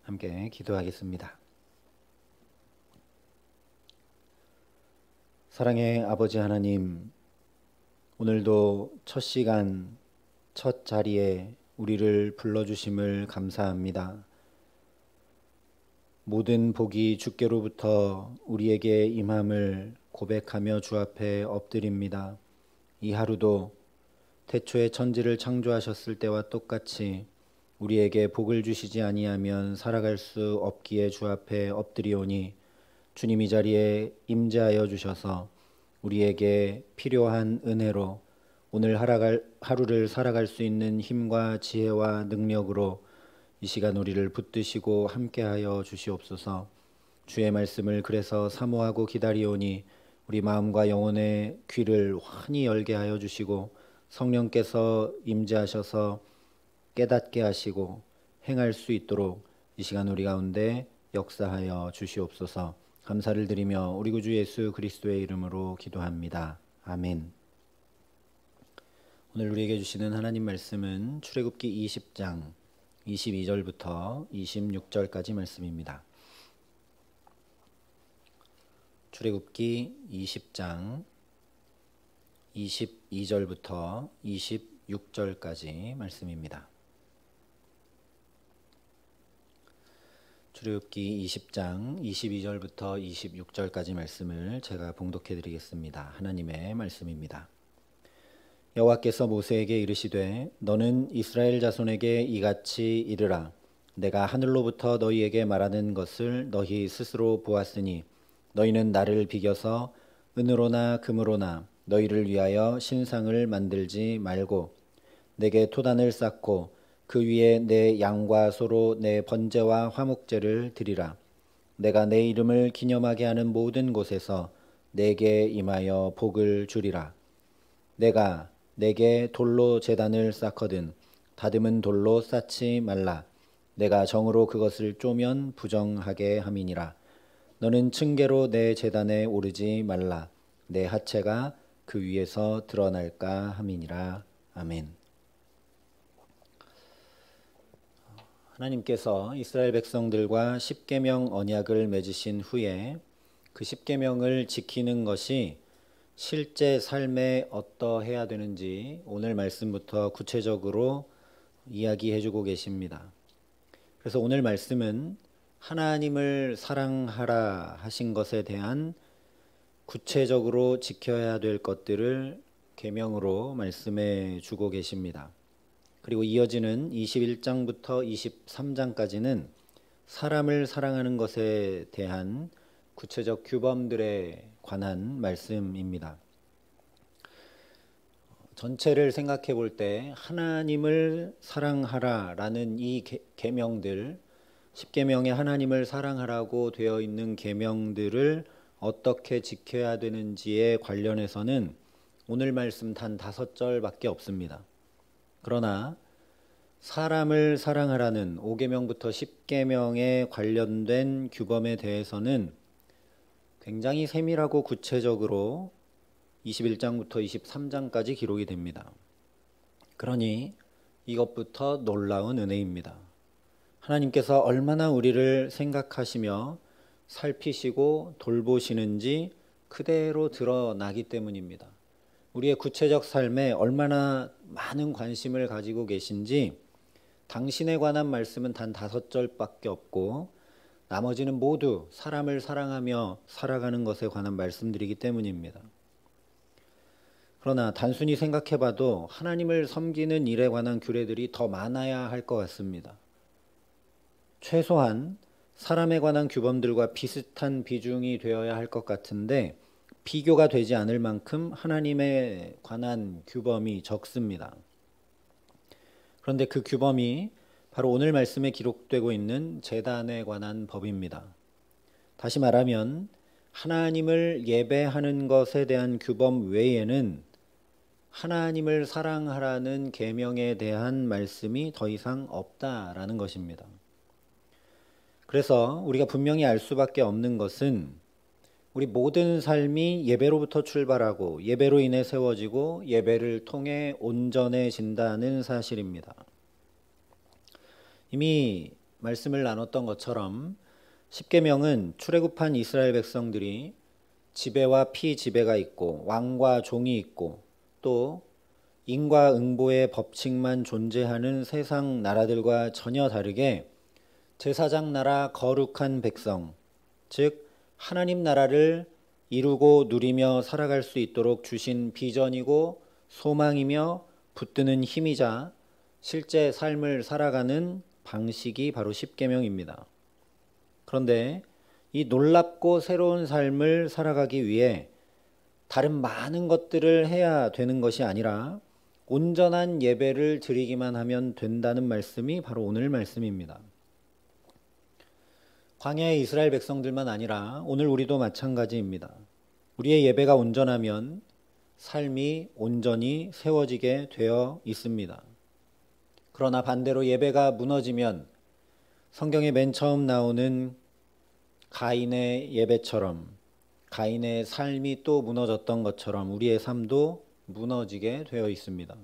함께 기도하겠습니다. 사랑의 아버지 하나님, 오늘도 첫 시간, 첫 자리에 우리를 불러주심을 감사합니다. 모든 복이 주께로부터 우리에게 임함을 고백하며 주 앞에 엎드립니다. 이 하루도 태초에 천지를 창조하셨을 때와 똑같이 우리에게 복을 주시지 아니하면 살아갈 수 없기에 주 앞에 엎드리오니 주님 이 자리에 임재하여 주셔서 우리에게 필요한 은혜로 오늘 하루를 살아갈 수 있는 힘과 지혜와 능력으로 이 시간 우리를 붙드시고 함께하여 주시옵소서. 주의 말씀을 그래서 사모하고 기다리오니 우리 마음과 영혼의 귀를 환히 열게 하여 주시고 성령께서 임재하셔서 깨닫게 하시고 행할 수 있도록 이 시간 우리 가운데 역사하여 주시옵소서. 감사를 드리며 우리 구주 예수 그리스도의 이름으로 기도합니다. 아멘. 오늘 우리에게 주시는 하나님 말씀은 출애굽기 20장 22절부터 26절까지 말씀입니다. 출애굽기 20장 22절부터 26절까지 말씀입니다. 출애굽기 20장 22절부터 26절까지 말씀을 제가 봉독해 드리겠습니다. 하나님의 말씀입니다. 여호와께서 모세에게 이르시되 너는 이스라엘 자손에게 이같이 이르라. 내가 하늘로부터 너희에게 말하는 것을 너희 스스로 보았으니 너희는 나를 비겨서 은으로나 금으로나 너희를 위하여 신상을 만들지 말고 내게 토단을 쌓고 그 위에 내 양과 소로 내 번제와 화목제를 드리라. 내가 내 이름을 기념하게 하는 모든 곳에서 내게 임하여 복을 주리라. 내가 내게 돌로 제단을 쌓거든 다듬은 돌로 쌓지 말라. 내가 정으로 그것을 쪼면 부정하게 함이니라. 너는 층계로 내 제단에 오르지 말라. 내 하체가 그 위에서 드러날까 함이니라. 아멘. 하나님께서 이스라엘 백성들과 십계명 언약을 맺으신 후에 그 십계명을 지키는 것이 실제 삶에 어떠해야 되는지 오늘 말씀부터 구체적으로 이야기해 주고 계십니다. 그래서 오늘 말씀은 하나님을 사랑하라 하신 것에 대한 구체적으로 지켜야 될 것들을 계명으로 말씀해 주고 계십니다. 그리고 이어지는 21장부터 23장까지는 사람을 사랑하는 것에 대한 구체적 규범들에 관한 말씀입니다. 전체를 생각해 볼 때 하나님을 사랑하라 라는 이 계명들, 십계명에 하나님을 사랑하라고 되어 있는 계명들을 어떻게 지켜야 되는지에 관련해서는 오늘 말씀 단 5절밖에 없습니다. 그러나 사람을 사랑하라는 5계명부터 10계명에 관련된 규범에 대해서는 굉장히 세밀하고 구체적으로 21장부터 23장까지 기록이 됩니다. 그러니 이것부터 놀라운 은혜입니다. 하나님께서 얼마나 우리를 생각하시며 살피시고 돌보시는지 그대로 드러나기 때문입니다. 우리의 구체적 삶에 얼마나 많은 관심을 가지고 계신지 당신에 관한 말씀은 단 5절밖에 없고 나머지는 모두 사람을 사랑하며 살아가는 것에 관한 말씀들이기 때문입니다. 그러나 단순히 생각해봐도 하나님을 섬기는 일에 관한 규례들이 더 많아야 할 것 같습니다. 최소한 사람에 관한 규범들과 비슷한 비중이 되어야 할 것 같은데 비교가 되지 않을 만큼 하나님에 관한 규범이 적습니다. 그런데 그 규범이 바로 오늘 말씀에 기록되고 있는 제단에 관한 법입니다. 다시 말하면 하나님을 예배하는 것에 대한 규범 외에는 하나님을 사랑하라는 계명에 대한 말씀이 더 이상 없다라는 것입니다. 그래서 우리가 분명히 알 수밖에 없는 것은 우리 모든 삶이 예배로부터 출발하고 예배로 인해 세워지고 예배를 통해 온전해진다는 사실입니다. 이미 말씀을 나눴던 것처럼 십계명은 출애굽한 이스라엘 백성들이 지배와 피지배가 있고 왕과 종이 있고 또 인과 응보의 법칙만 존재하는 세상 나라들과 전혀 다르게 제사장 나라 거룩한 백성, 즉 하나님 나라를 이루고 누리며 살아갈 수 있도록 주신 비전이고 소망이며 붙드는 힘이자 실제 삶을 살아가는 방식이 바로 십계명입니다. 그런데 이 놀랍고 새로운 삶을 살아가기 위해 다른 많은 것들을 해야 되는 것이 아니라 온전한 예배를 드리기만 하면 된다는 말씀이 바로 오늘 말씀입니다. 광야의 이스라엘 백성들만 아니라 오늘 우리도 마찬가지입니다. 우리의 예배가 온전하면 삶이 온전히 세워지게 되어 있습니다. 그러나 반대로 예배가 무너지면 성경에 맨 처음 나오는 가인의 예배처럼 가인의 삶이 또 무너졌던 것처럼 우리의 삶도 무너지게 되어 있습니다.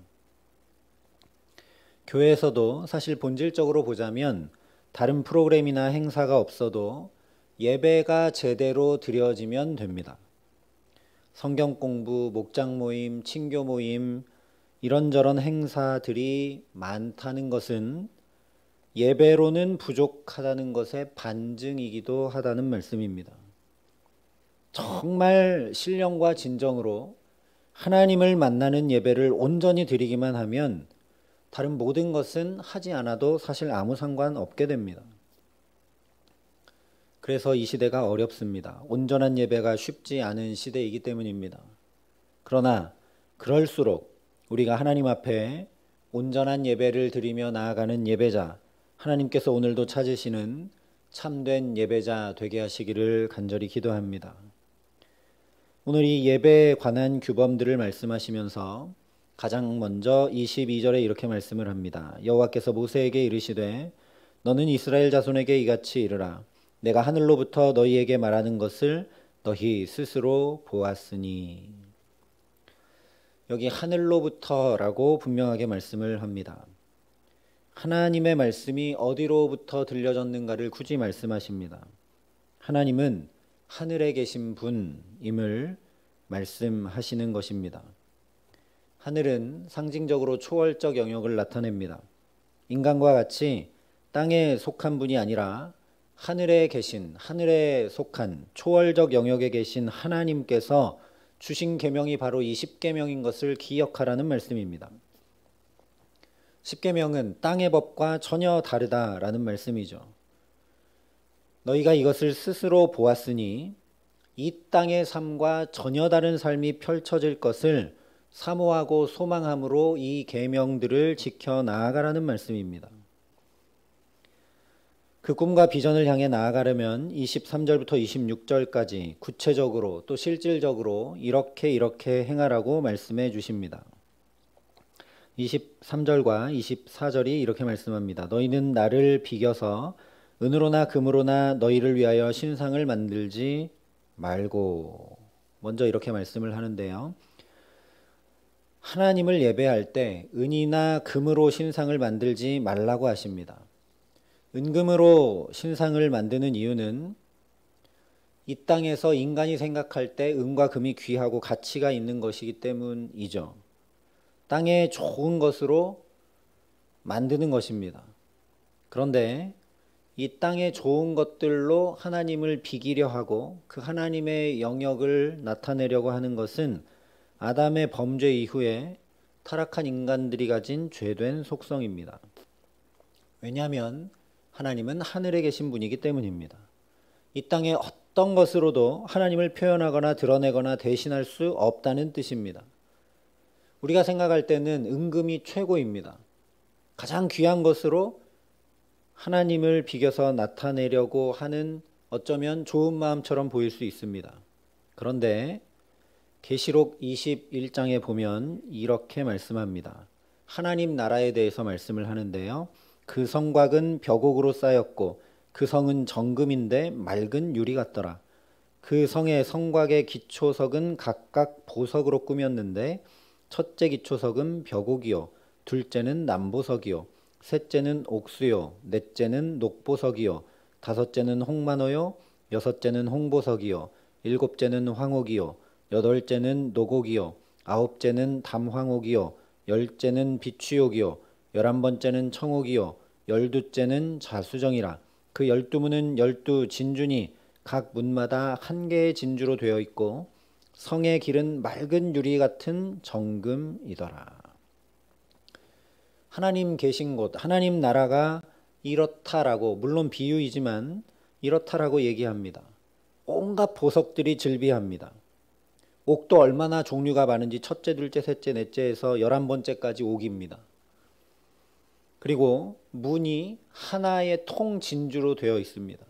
교회에서도 사실 본질적으로 보자면 다른 프로그램이나 행사가 없어도 예배가 제대로 드려지면 됩니다. 성경 공부, 목장 모임, 친교 모임, 이런저런 행사들이 많다는 것은 예배로는 부족하다는 것의 반증이기도 하다는 말씀입니다. 정말 신령과 진정으로 하나님을 만나는 예배를 온전히 드리기만 하면 다른 모든 것은 하지 않아도 사실 아무 상관없게 됩니다. 그래서 이 시대가 어렵습니다. 온전한 예배가 쉽지 않은 시대이기 때문입니다. 그러나 그럴수록 우리가 하나님 앞에 온전한 예배를 드리며 나아가는 예배자, 하나님께서 오늘도 찾으시는 참된 예배자 되게 하시기를 간절히 기도합니다. 오늘 이 예배에 관한 규범들을 말씀하시면서 가장 먼저 22절에 이렇게 말씀을 합니다. 여호와께서 모세에게 이르시되 너는 이스라엘 자손에게 이같이 이르라. 내가 하늘로부터 너희에게 말하는 것을 너희 스스로 보았으니. 여기 하늘로부터라고 분명하게 말씀을 합니다. 하나님의 말씀이 어디로부터 들려졌는가를 굳이 말씀하십니다. 하나님은 하늘에 계신 분임을 말씀하시는 것입니다. 하늘은 상징적으로 초월적 영역을 나타냅니다. 인간과 같이 땅에 속한 분이 아니라 하늘에 계신, 하늘에 속한 초월적 영역에 계신 하나님께서 주신 계명이 바로 이 십계명인 것을 기억하라는 말씀입니다. 십계명은 땅의 법과 전혀 다르다라는 말씀이죠. 너희가 이것을 스스로 보았으니 이 땅의 삶과 전혀 다른 삶이 펼쳐질 것을 사모하고 소망함으로 이 계명들을 지켜 나아가라는 말씀입니다. 그 꿈과 비전을 향해 나아가려면 23절부터 26절까지 구체적으로 또 실질적으로 이렇게 행하라고 말씀해 주십니다. 23절과 24절이 이렇게 말씀합니다. 너희는 나를 비겨서 은으로나 금으로나 너희를 위하여 신상을 만들지 말고. 먼저 이렇게 말씀을 하는데요. 하나님을 예배할 때 은이나 금으로 신상을 만들지 말라고 하십니다. 은금으로 신상을 만드는 이유는 이 땅에서 인간이 생각할 때 은과 금이 귀하고 가치가 있는 것이기 때문이죠. 땅에 좋은 것으로 만드는 것입니다. 그런데 이 땅의 좋은 것들로 하나님을 비기려 하고 그 하나님의 영역을 나타내려고 하는 것은 아담의 범죄 이후에 타락한 인간들이 가진 죄된 속성입니다. 왜냐하면 하나님은 하늘에 계신 분이기 때문입니다. 이 땅의 어떤 것으로도 하나님을 표현하거나 드러내거나 대신할 수 없다는 뜻입니다. 우리가 생각할 때는 은금이 최고입니다. 가장 귀한 것으로 하나님을 비겨서 나타내려고 하는 어쩌면 좋은 마음처럼 보일 수 있습니다. 그런데 계시록 21장에 보면 이렇게 말씀합니다. 하나님 나라에 대해서 말씀을 하는데요. 그 성곽은 벽옥으로 쌓였고 그 성은 정금인데 맑은 유리 같더라. 그 성의 성곽의 기초석은 각각 보석으로 꾸몄는데 첫째 기초석은 벽옥이요 둘째는 남보석이요 셋째는 옥수요, 넷째는 녹보석이요, 다섯째는 홍만호요, 여섯째는 홍보석이요, 일곱째는 황옥이요, 여덟째는 노곡이요, 아홉째는 담황옥이요, 열째는 비취옥이요, 11번째는 청옥이요, 12째는 자수정이라. 그 12문은 12진주니 각 문마다 한 개의 진주로 되어 있고 성의 길은 맑은 유리 같은 정금이더라. 하나님 계신 곳, 하나님 나라가 이렇다라고, 물론 비유이지만 이렇다라고 얘기합니다. 온갖 보석들이 즐비합니다. 옥도 얼마나 종류가 많은지 첫째, 둘째, 셋째, 넷째에서 11번째까지 옥입니다. 그리고 문이 하나의 통 진주로 되어 있습니다.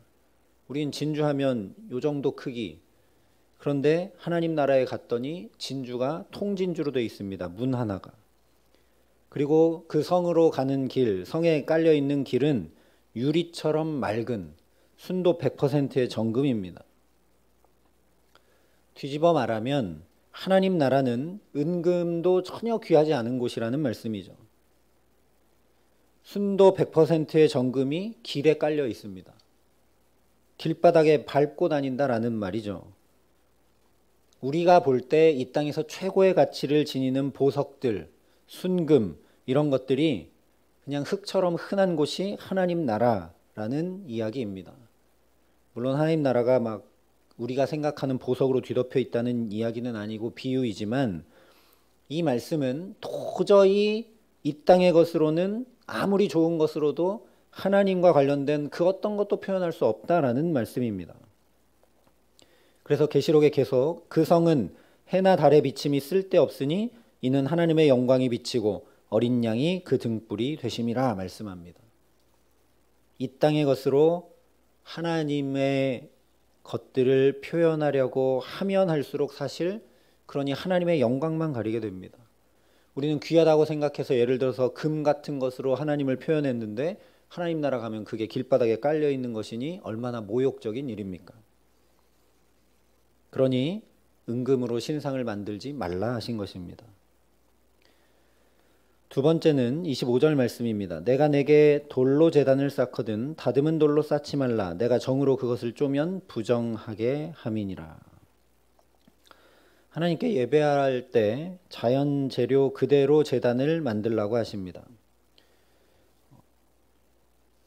우린 진주하면 요 정도 크기. 그런데 하나님 나라에 갔더니 진주가 통진주로 되어 있습니다. 문 하나가. 그리고 그 성으로 가는 길, 성에 깔려 있는 길은 유리처럼 맑은 순도 100%의 정금입니다. 뒤집어 말하면 하나님 나라는 은금도 전혀 귀하지 않은 곳이라는 말씀이죠. 순도 100%의 정금이 길에 깔려 있습니다. 길바닥에 밟고 다닌다라는 말이죠. 우리가 볼 때 이 땅에서 최고의 가치를 지니는 보석들, 순금 이런 것들이 그냥 흙처럼 흔한 곳이 하나님 나라라는 이야기입니다. 물론 하나님 나라가 막 우리가 생각하는 보석으로 뒤덮여 있다는 이야기는 아니고 비유이지만 이 말씀은 도저히 이 땅의 것으로는 아무리 좋은 것으로도 하나님과 관련된 그 어떤 것도 표현할 수 없다라는 말씀입니다. 그래서 계시록에 계속 그 성은 해나 달의 비침이 쓸데없으니 이는 하나님의 영광이 비치고 어린 양이 그 등불이 되심이라 말씀합니다. 이 땅의 것으로 하나님의 것들을 표현하려고 하면 할수록 사실 그러니 하나님의 영광만 가리게 됩니다. 우리는 귀하다고 생각해서 예를 들어서 금 같은 것으로 하나님을 표현했는데 하나님 나라 가면 그게 길바닥에 깔려 있는 것이니 얼마나 모욕적인 일입니까? 그러니 은금으로 신상을 만들지 말라 하신 것입니다. 두 번째는 25절 말씀입니다. 내가 내게 돌로 제단을 쌓거든 다듬은 돌로 쌓지 말라. 내가 정으로 그것을 쪼면 부정하게 함이니라. 하나님께 예배할 때 자연 재료 그대로 제단을 만들라고 하십니다.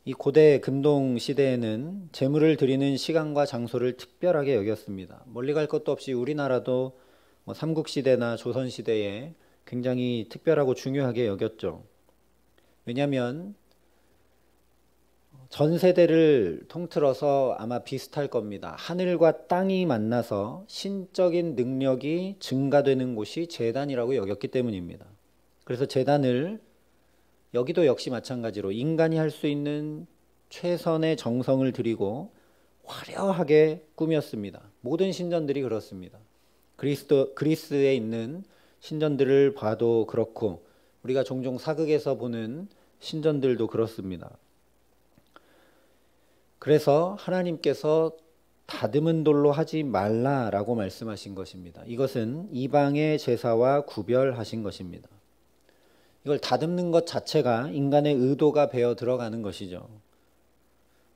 이 고대 금동 시대에는 제물을 드리는 시간과 장소를 특별하게 여겼습니다. 멀리 갈 것도 없이 우리나라도 삼국시대나 조선시대에 굉장히 특별하고 중요하게 여겼죠. 왜냐하면 전 세대를 통틀어서 아마 비슷할 겁니다. 하늘과 땅이 만나서 신적인 능력이 증가되는 곳이 제단이라고 여겼기 때문입니다. 그래서 제단을 여기도 역시 마찬가지로 인간이 할 수 있는 최선의 정성을 들이고 화려하게 꾸몄습니다. 모든 신전들이 그렇습니다. 그리스에 있는 신전들을 봐도 그렇고 우리가 종종 사극에서 보는 신전들도 그렇습니다. 그래서 하나님께서 다듬은 돌로 하지 말라라고 말씀하신 것입니다. 이것은 이방의 제사와 구별하신 것입니다. 이걸 다듬는 것 자체가 인간의 의도가 배어 들어가는 것이죠.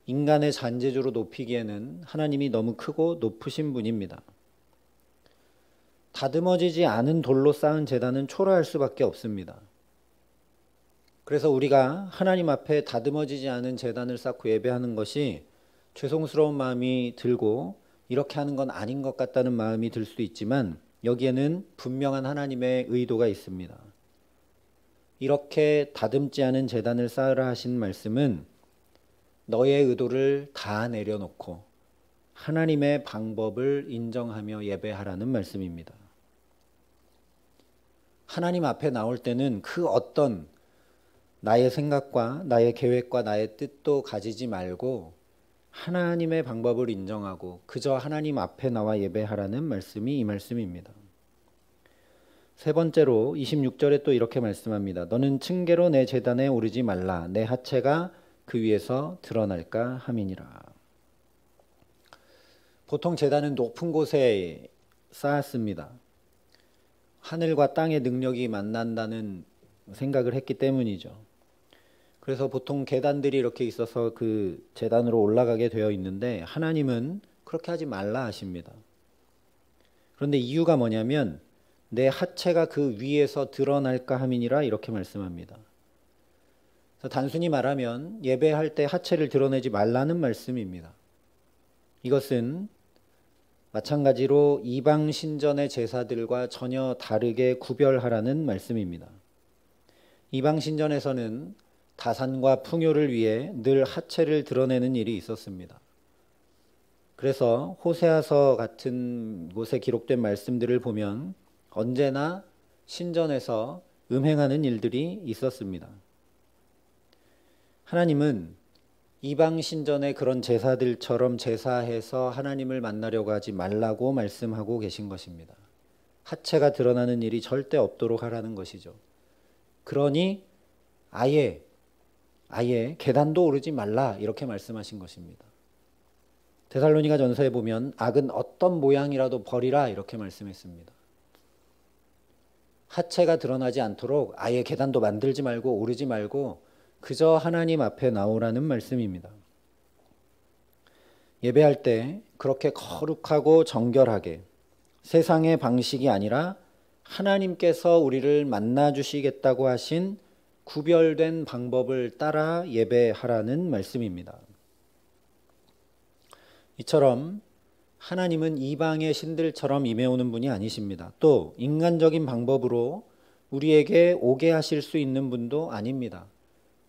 인간의 잔재주로 높이기에는 하나님이 너무 크고 높으신 분입니다. 다듬어지지 않은 돌로 쌓은 제단은 초라할 수밖에 없습니다. 그래서 우리가 하나님 앞에 다듬어지지 않은 제단을 쌓고 예배하는 것이 죄송스러운 마음이 들고 이렇게 하는 건 아닌 것 같다는 마음이 들 수도 있지만 여기에는 분명한 하나님의 의도가 있습니다. 이렇게 다듬지 않은 제단을 쌓으라 하신 말씀은 너의 의도를 다 내려놓고 하나님의 방법을 인정하며 예배하라는 말씀입니다. 하나님 앞에 나올 때는 그 어떤 나의 생각과 나의 계획과 나의 뜻도 가지지 말고 하나님의 방법을 인정하고 그저 하나님 앞에 나와 예배하라는 말씀이 이 말씀입니다. 세 번째로 26절에 또 이렇게 말씀합니다. 너는 층계로 내 제단에 오르지 말라. 내 하체가 그 위에서 드러날까 함이니라. 보통 제단은 높은 곳에 쌓았습니다. 하늘과 땅의 능력이 만난다는 생각을 했기 때문이죠. 그래서 보통 계단들이 이렇게 있어서 그 제단으로 올라가게 되어 있는데 하나님은 그렇게 하지 말라 하십니다. 그런데 이유가 뭐냐면 내 하체가 그 위에서 드러날까 함이니라 이렇게 말씀합니다. 그래서 단순히 말하면 예배할 때 하체를 드러내지 말라는 말씀입니다. 이것은 마찬가지로 이방 신전의 제사들과 전혀 다르게 구별하라는 말씀입니다. 이방 신전에서는 다산과 풍요를 위해 늘 하체를 드러내는 일이 있었습니다. 그래서 호세아서 같은 곳에 기록된 말씀들을 보면 언제나 신전에서 음행하는 일들이 있었습니다. 하나님은 이방 신전의 그런 제사들처럼 제사해서 하나님을 만나려고 하지 말라고 말씀하고 계신 것입니다. 하체가 드러나는 일이 절대 없도록 하라는 것이죠. 그러니 아예 계단도 오르지 말라 이렇게 말씀하신 것입니다. 데살로니가 전서에 보면 악은 어떤 모양이라도 버리라 이렇게 말씀했습니다. 하체가 드러나지 않도록 아예 계단도 만들지 말고 오르지 말고 그저 하나님 앞에 나오라는 말씀입니다. 예배할 때 그렇게 거룩하고 정결하게 세상의 방식이 아니라 하나님께서 우리를 만나 주시겠다고 하신 구별된 방법을 따라 예배하라는 말씀입니다. 이처럼 하나님은 이방의 신들처럼 임해오는 분이 아니십니다. 또 인간적인 방법으로 우리에게 오게 하실 수 있는 분도 아닙니다.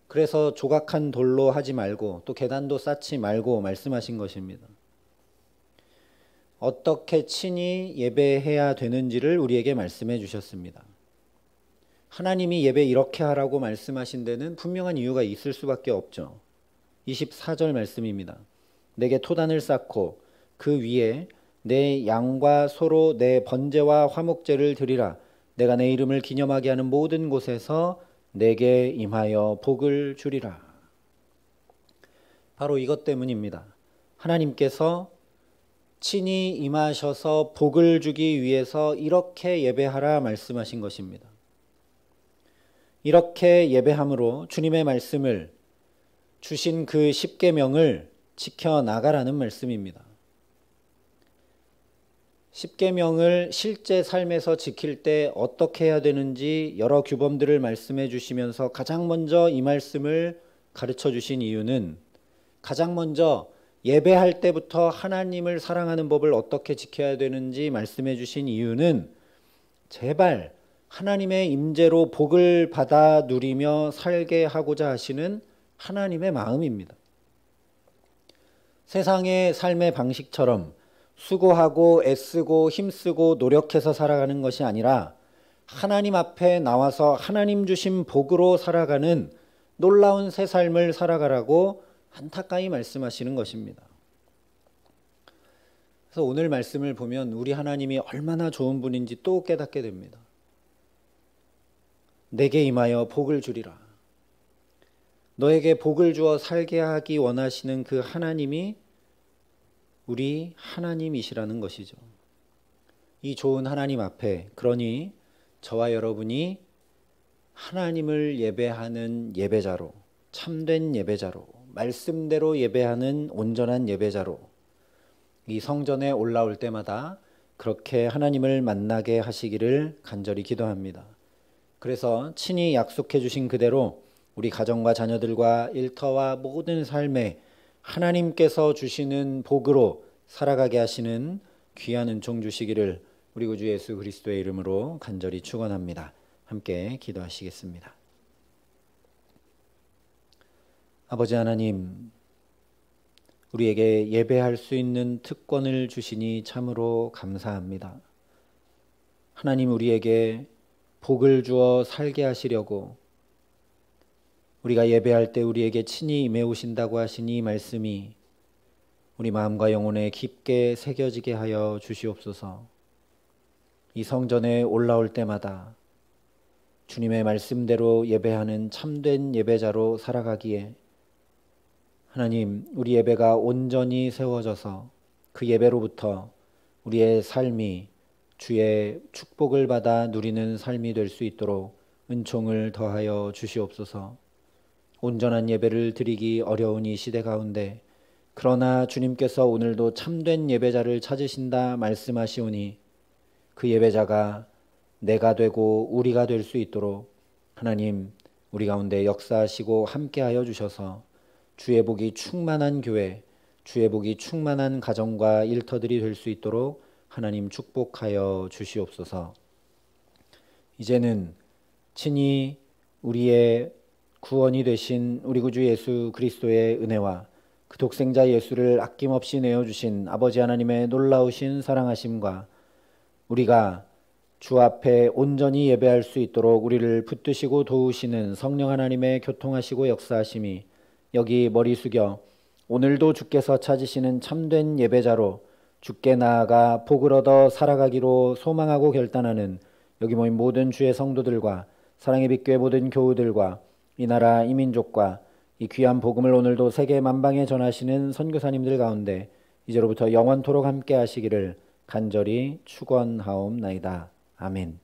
그래서 조각한 돌로 하지 말고 또 계단도 쌓지 말고 말씀하신 것입니다. 어떻게 친히 예배해야 되는지를 우리에게 말씀해 주셨습니다. 하나님이 예배 이렇게 하라고 말씀하신 데는 분명한 이유가 있을 수밖에 없죠. 24절 말씀입니다. 내게 토단을 쌓고 그 위에 내 양과 소로 내 번제와 화목제를 드리라. 내가 내 이름을 기념하게 하는 모든 곳에서 내게 임하여 복을 주리라. 바로 이것 때문입니다. 하나님께서 친히 임하셔서 복을 주기 위해서 이렇게 예배하라 말씀하신 것입니다. 이렇게 예배함으로 주님의 말씀을 주신 그 십계명을 지켜나가라는 말씀입니다. 십계명을 실제 삶에서 지킬 때 어떻게 해야 되는지 여러 규범들을 말씀해 주시면서 가장 먼저 이 말씀을 가르쳐 주신 이유는 가장 먼저 예배할 때부터 하나님을 사랑하는 법을 어떻게 지켜야 되는지 말씀해 주신 이유는 제발 하나님의 임재로 복을 받아 누리며 살게 하고자 하시는 하나님의 마음입니다. 세상의 삶의 방식처럼 수고하고 애쓰고 힘쓰고 노력해서 살아가는 것이 아니라 하나님 앞에 나와서 하나님 주신 복으로 살아가는 놀라운 새 삶을 살아가라고 안타까이 말씀하시는 것입니다. 그래서 오늘 말씀을 보면 우리 하나님이 얼마나 좋은 분인지 또 깨닫게 됩니다. 내게 임하여 복을 주리라. 너에게 복을 주어 살게 하기 원하시는 그 하나님이 우리 하나님이시라는 것이죠. 이 좋은 하나님 앞에 그러니 저와 여러분이 하나님을 예배하는 예배자로, 참된 예배자로, 말씀대로 예배하는 온전한 예배자로 이 성전에 올라올 때마다 그렇게 하나님을 만나게 하시기를 간절히 기도합니다. 그래서 친히 약속해 주신 그대로 우리 가정과 자녀들과 일터와 모든 삶에 하나님께서 주시는 복으로 살아가게 하시는 귀한 은총 주시기를 우리 구주 예수 그리스도의 이름으로 간절히 축원합니다. 함께 기도하시겠습니다. 아버지 하나님, 우리에게 예배할 수 있는 특권을 주시니 참으로 감사합니다. 하나님, 우리에게 복을 주어 살게 하시려고 우리가 예배할 때 우리에게 친히 임해오신다고 하신 이 말씀이 우리 마음과 영혼에 깊게 새겨지게 하여 주시옵소서. 이 성전에 올라올 때마다 주님의 말씀대로 예배하는 참된 예배자로 살아가기에 하나님, 우리 예배가 온전히 세워져서 그 예배로부터 우리의 삶이 주의 축복을 받아 누리는 삶이 될 수 있도록 은총을 더하여 주시옵소서. 온전한 예배를 드리기 어려운 이 시대 가운데 그러나 주님께서 오늘도 참된 예배자를 찾으신다 말씀하시오니 그 예배자가 내가 되고 우리가 될 수 있도록 하나님 우리 가운데 역사하시고 함께하여 주셔서 주의 복이 충만한 교회, 주의 복이 충만한 가정과 일터들이 될 수 있도록 하나님 축복하여 주시옵소서. 이제는 친히 우리의 구원이 되신 우리 구주 예수 그리스도의 은혜와 그 독생자 예수를 아낌없이 내어주신 아버지 하나님의 놀라우신 사랑하심과 우리가 주 앞에 온전히 예배할 수 있도록 우리를 붙드시고 도우시는 성령 하나님의 교통하시고 역사하심이 여기 머리 숙여 오늘도 주께서 찾으시는 참된 예배자로 주께 나아가 복을 얻어 살아가기로 소망하고 결단하는 여기 모인 모든 주의 성도들과 사랑의 빛교회 모든 교우들과 이 나라 이 민족과 이 귀한 복음을 오늘도 세계 만방에 전하시는 선교사님들 가운데 이제로부터 영원토록 함께 하시기를 간절히 축원하옵나이다. 아멘.